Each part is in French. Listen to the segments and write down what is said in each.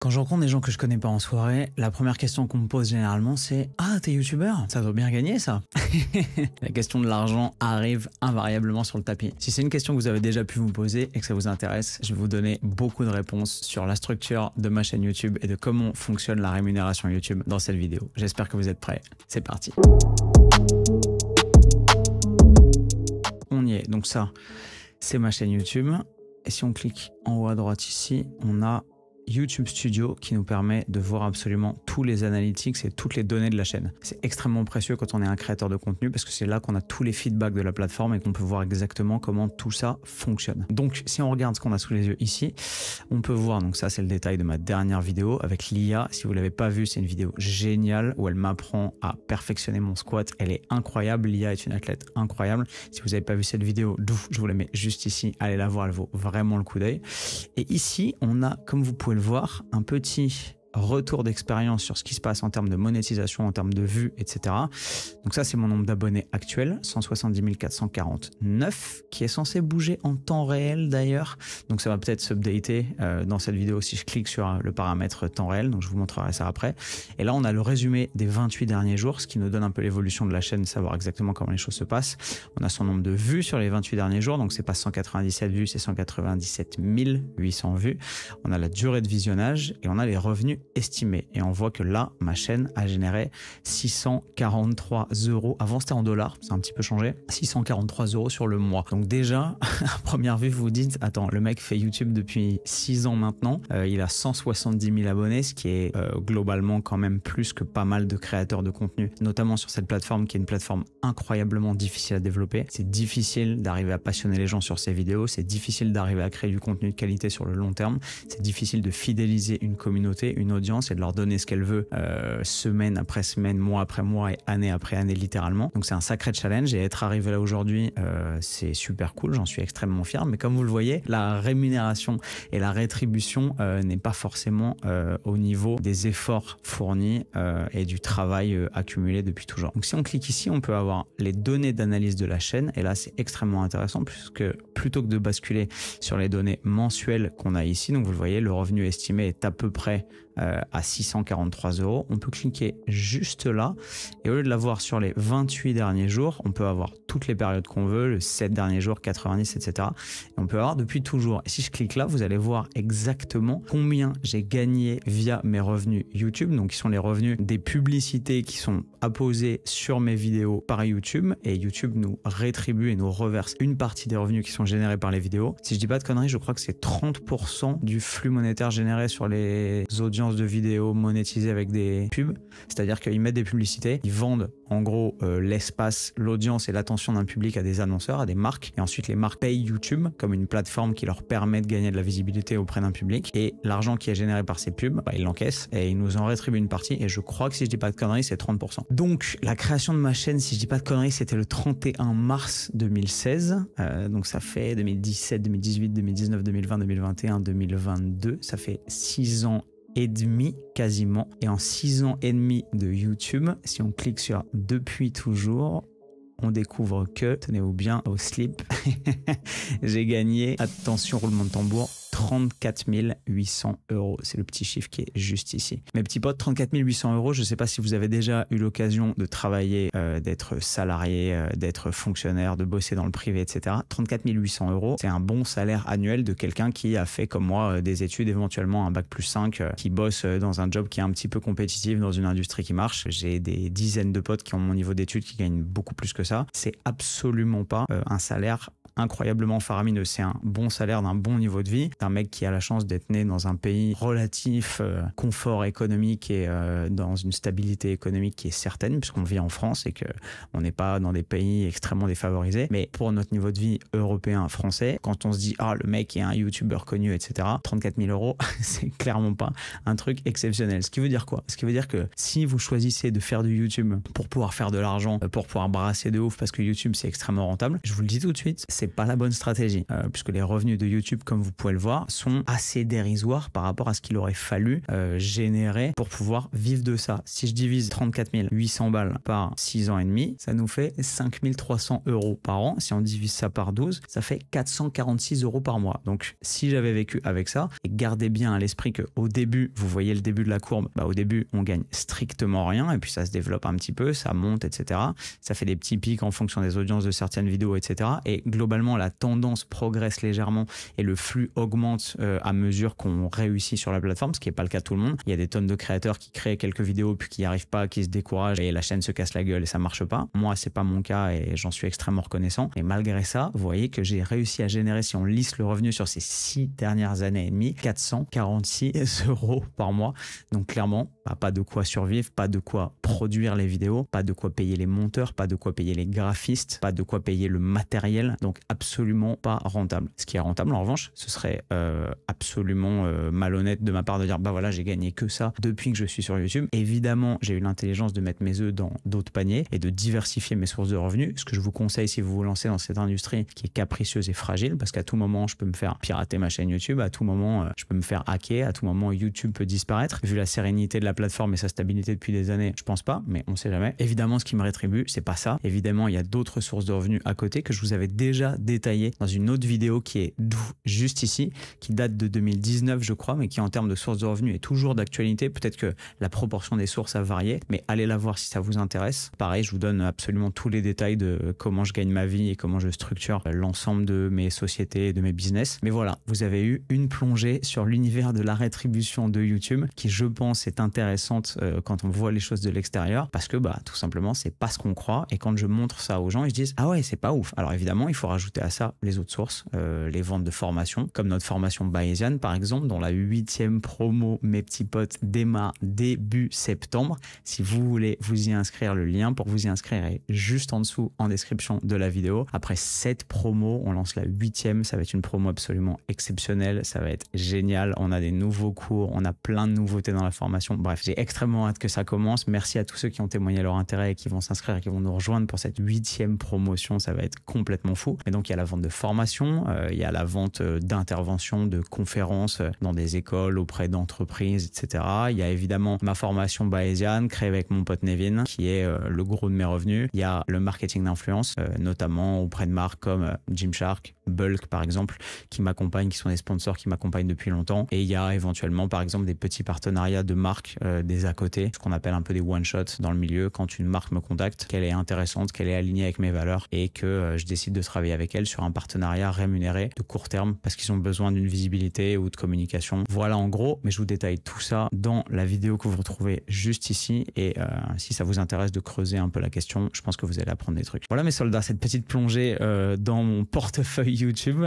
Quand je rencontre des gens que je connais pas en soirée, la première question qu'on me pose généralement c'est «Ah, t'es youtubeur? Ça doit bien gagner ça?» La question de l'argent arrive invariablement sur le tapis. Si c'est une question que vous avez déjà pu vous poser et que ça vous intéresse, je vais vous donner beaucoup de réponses sur la structure de ma chaîne YouTube et de comment fonctionne la rémunération YouTube dans cette vidéo. J'espère que vous êtes prêts. C'est parti. On y est. Donc ça, c'est ma chaîne YouTube. Et si on clique en haut à droite ici, on a YouTube Studio qui nous permet de voir absolument tous les analytics et toutes les données de la chaîne. C'est extrêmement précieux quand on est un créateur de contenu parce que c'est là qu'on a tous les feedbacks de la plateforme et qu'on peut voir exactement comment tout ça fonctionne. Donc si on regarde ce qu'on a sous les yeux ici, on peut voir, donc ça c'est le détail de ma dernière vidéo avec l'IA. Si vous ne l'avez pas vue, c'est une vidéo géniale où elle m'apprend à perfectionner mon squat. Elle est incroyable, l'IA est une athlète incroyable. Si vous n'avez pas vu cette vidéo, je vous la mets juste ici, allez la voir, elle vaut vraiment le coup d'œil. Et ici, on a, comme vous pouvez le voir, un petit retour d'expérience sur ce qui se passe en termes de monétisation, en termes de vues, etc. Donc ça, c'est mon nombre d'abonnés actuel, 170 449, qui est censé bouger en temps réel d'ailleurs. Donc ça va peut-être s'updater dans cette vidéo si je clique sur le paramètre temps réel. Donc je vous montrerai ça après. Et là, on a le résumé des 28 derniers jours, ce qui nous donne un peu l'évolution de la chaîne, savoir exactement comment les choses se passent. On a son nombre de vues sur les 28 derniers jours. Donc c'est pas 197 vues, c'est 197 800 vues. On a la durée de visionnage et on a les revenus estimé et on voit que là ma chaîne a généré 643 €. Avant c'était en dollars, ça a un petit peu changé, 643 € sur le mois. Donc déjà à première vue vous vous dites attends, le mec fait YouTube depuis 6 ans maintenant, il a 170 000 abonnés, ce qui est globalement quand même plus que pas mal de créateurs de contenu, notamment sur cette plateforme qui est une plateforme incroyablement difficile à développer. C'est difficile d'arriver à passionner les gens sur ces vidéos, c'est difficile d'arriver à créer du contenu de qualité sur le long terme, c'est difficile de fidéliser une communauté, une audience et de leur donner ce qu'elle veut semaine après semaine, mois après mois et année après année littéralement. Donc c'est un sacré challenge et être arrivé là aujourd'hui, c'est super cool, j'en suis extrêmement fier. Mais comme vous le voyez, la rémunération et la rétribution n'est pas forcément au niveau des efforts fournis et du travail accumulé depuis toujours. Donc si on clique ici, on peut avoir les données d'analyse de la chaîne et là c'est extrêmement intéressant puisque plutôt que de basculer sur les données mensuelles qu'on a ici, donc vous le voyez, le revenu estimé est à peu près à 643 €. On peut cliquer juste là et au lieu de l'avoir sur les 28 derniers jours, on peut avoir toutes les périodes qu'on veut, le 7 derniers jours, 90, etc. Et on peut avoir depuis toujours. Et si je clique là, vous allez voir exactement combien j'ai gagné via mes revenus YouTube, donc qui sont les revenus des publicités qui sont apposées sur mes vidéos par YouTube et YouTube nous rétribue et nous reverse une partie des revenus qui sont générés par les vidéos. Si je dis pas de conneries, je crois que c'est 30% du flux monétaire généré sur les audiences de vidéos monétisées avec des pubs, c'est-à-dire qu'ils mettent des publicités, ils vendent en gros l'espace, l'audience et l'attention d'un public à des annonceurs, à des marques, et ensuite les marques payent YouTube comme une plateforme qui leur permet de gagner de la visibilité auprès d'un public, et l'argent qui est généré par ces pubs, ils l'encaissent et ils nous en rétribuent une partie, et je crois que si je dis pas de conneries, c'est 30%. Donc la création de ma chaîne, si je dis pas de conneries, c'était le 31 mars 2016, donc ça fait 2017, 2018, 2019, 2020, 2021, 2022, ça fait 6 ans et demi quasiment. Et en 6 ans et demi de YouTube, si on clique sur depuis toujours, on découvre que, tenez-vous bien au slip, j'ai gagné, attention roulement de tambour, 34 800 €. C'est le petit chiffre qui est juste ici. Mes petits potes, 34 800 €, je ne sais pas si vous avez déjà eu l'occasion de travailler, d'être salarié, d'être fonctionnaire, de bosser dans le privé, etc. 34 800 €, c'est un bon salaire annuel de quelqu'un qui a fait comme moi des études, éventuellement un bac+5, qui bosse dans un job qui est un petit peu compétitif dans une industrie qui marche. J'ai des dizaines de potes qui ont mon niveau d'études qui gagnent beaucoup plus que ça. C'est absolument pas un salaire incroyablement faramineux. C'est un bon salaire d'un bon niveau de vie, d'un mec qui a la chance d'être né dans un pays relatif confort économique et dans une stabilité économique qui est certaine, puisqu'on vit en France et qu'on n'est pas dans des pays extrêmement défavorisés. Mais pour notre niveau de vie européen, français, quand on se dit « Ah, le mec est un YouTuber connu, etc. », 34 000 €, c'est clairement pas un truc exceptionnel. Ce qui veut dire quoi? Ce qui veut dire que si vous choisissez de faire du YouTube pour pouvoir faire de l'argent, pour pouvoir brasser de ouf, parce que YouTube, c'est extrêmement rentable, je vous le dis tout de suite, c'est pas la bonne stratégie puisque les revenus de YouTube, comme vous pouvez le voir, sont assez dérisoires par rapport à ce qu'il aurait fallu générer pour pouvoir vivre de ça. Si je divise 34 800 balles par 6 ans et demi, ça nous fait 5 300 € par an. Si on divise ça par 12, ça fait 446 € par mois. Donc si j'avais vécu avec ça, et gardez bien à l'esprit qu'au début, vous voyez le début de la courbe, au début on gagne strictement rien et puis ça se développe un petit peu, ça monte, etc. Ça fait des petits pics en fonction des audiences de certaines vidéos, etc. Et globalement la tendance progresse légèrement et le flux augmente à mesure qu'on réussit sur la plateforme, ce qui n'est pas le cas de tout le monde. Il y a des tonnes de créateurs qui créent quelques vidéos puis qui n'y arrivent pas, qui se découragent et la chaîne se casse la gueule et ça marche pas. Moi c'est pas mon cas et j'en suis extrêmement reconnaissant. Et malgré ça, vous voyez que j'ai réussi à générer, si on lisse le revenu sur ces 6 dernières années et demie, 446 € par mois. Donc clairement, pas de quoi survivre, pas de quoi produire les vidéos, pas de quoi payer les monteurs, pas de quoi payer les graphistes, pas de quoi payer le matériel. Donc absolument pas rentable. Ce qui est rentable en revanche, ce serait absolument malhonnête de ma part de dire bah voilà, j'ai gagné que ça depuis que je suis sur YouTube. Évidemment, j'ai eu l'intelligence de mettre mes œufs dans d'autres paniers et de diversifier mes sources de revenus. Ce que je vous conseille si vous vous lancez dans cette industrie qui est capricieuse et fragile, parce qu'à tout moment je peux me faire pirater ma chaîne YouTube, à tout moment je peux me faire hacker, à tout moment YouTube peut disparaître. Vu la sérénité de la plateforme et sa stabilité depuis des années, je pense pas, mais on sait jamais. Évidemment, ce qui me rétribue, c'est pas ça. Évidemment, il y a d'autres sources de revenus à côté que je vous avais déjà détaillées dans une autre vidéo qui est juste ici, qui date de 2019 je crois, mais qui en termes de sources de revenus est toujours d'actualité. Peut-être que la proportion des sources a varié, mais allez la voir si ça vous intéresse. Pareil, je vous donne absolument tous les détails de comment je gagne ma vie et comment je structure l'ensemble de mes sociétés et de mes business. Mais voilà, vous avez eu une plongée sur l'univers de la rétribution de YouTube qui, je pense, est intéressante quand on voit les choses de l'extérieur parce que tout simplement, c'est pas ce qu'on croit. Et quand je montre ça aux gens, ils se disent ah ouais, c'est pas ouf. Alors évidemment, il faut rajouter à ça les autres sources, les ventes de formation, comme notre formation Bayesian par exemple, dont la 8e promo, mes petits potes, démarre début septembre. Si vous voulez vous y inscrire, le lien pour vous y inscrire est juste en dessous en description de la vidéo. Après 7 promos, on lance la 8e. Ça va être une promo absolument exceptionnelle. Ça va être génial. On a des nouveaux cours, on a plein de nouveautés dans la formation. Bref, j'ai extrêmement hâte que ça commence. Merci à tous ceux qui ont témoigné leur intérêt et qui vont s'inscrire et qui vont nous rejoindre pour cette 8e promotion. Ça va être complètement fou. Et donc, il y a la vente de formation, il y a la vente d'interventions, de conférences dans des écoles, auprès d'entreprises, etc. Il y a évidemment ma formation Bayesian, créée avec mon pote Nevin, qui est le gros de mes revenus. Il y a le marketing d'influence, notamment auprès de marques comme Gymshark, Bulk par exemple, qui m'accompagnent, qui sont des sponsors qui m'accompagnent depuis longtemps. Et il y a éventuellement par exemple des petits partenariats de marques des à côté, ce qu'on appelle un peu des one-shots dans le milieu. Quand une marque me contacte, qu'elle est intéressante, qu'elle est alignée avec mes valeurs et que je décide de travailler avec elle sur un partenariat rémunéré de court terme parce qu'ils ont besoin d'une visibilité ou de communication. Voilà en gros, mais je vous détaille tout ça dans la vidéo que vous retrouvez juste ici. Et si ça vous intéresse de creuser un peu la question, je pense que vous allez apprendre des trucs. Voilà mes soldats, cette petite plongée dans mon portefeuille YouTube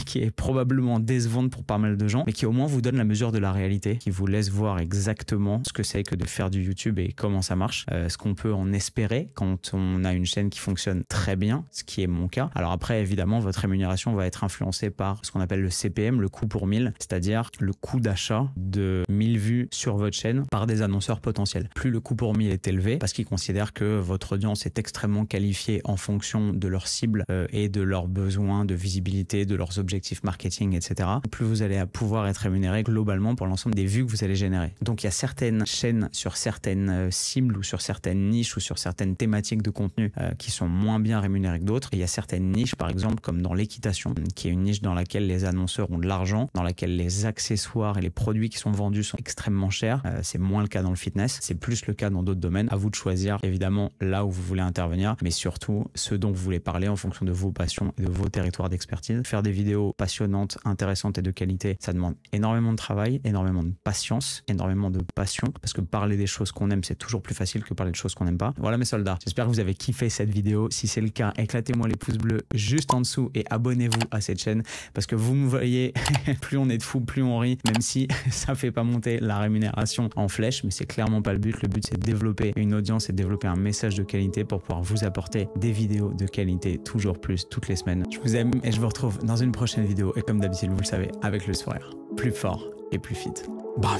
qui est probablement décevante pour pas mal de gens, mais qui au moins vous donne la mesure de la réalité, qui vous laisse voir exactement ce que c'est que de faire du YouTube et comment ça marche, ce qu'on peut en espérer quand on a une chaîne qui fonctionne très bien, ce qui est mon cas. Alors après, évidemment, votre rémunération va être influencée par ce qu'on appelle le CPM, le coût pour 1000, c'est-à-dire le coût d'achat de 1000 vues sur votre chaîne par des annonceurs potentiels. Plus le coût pour 1000 est élevé, parce qu'ils considèrent que votre audience est extrêmement qualifiée en fonction de leur cible et de leurs besoins de visibilité, de leurs objectifs marketing, etc., plus vous allez pouvoir être rémunéré globalement pour l'ensemble des vues que vous allez générer. Donc il y a certaines chaînes sur certaines cibles ou sur certaines niches ou sur certaines thématiques de contenu qui sont moins bien rémunérées que d'autres. Et il y a certaines niches, par exemple, comme dans l'équitation, qui est une niche dans laquelle les annonceurs ont de l'argent, dans laquelle les accessoires et les produits qui sont vendus sont extrêmement chers. C'est moins le cas dans le fitness, c'est plus le cas dans d'autres domaines. À vous de choisir évidemment là où vous voulez intervenir, mais surtout ce dont vous voulez parler en fonction de vos passions et de vos territoires d'expertise. Faire des vidéos passionnantes, intéressantes et de qualité, ça demande énormément de travail, énormément de patience, énormément de passion, parce que parler des choses qu'on aime, c'est toujours plus facile que parler de choses qu'on n'aime pas. Voilà mes soldats, j'espère que vous avez kiffé cette vidéo. Si c'est le cas, éclatez-moi les pouces bleus juste en dessous et abonnez-vous à cette chaîne, parce que vous me voyez, plus on est de fous, plus on rit, même si ça fait pas monter la rémunération en flèche, mais c'est clairement pas le but. Le but, c'est de développer une audience et de développer un message de qualité pour pouvoir vous apporter des vidéos de qualité toujours plus toutes les semaines. Je vous aime et je vous retrouve dans une prochaine vidéo, et comme d'habitude, vous le savez, avec le sourire plus fort et plus fit. Bam.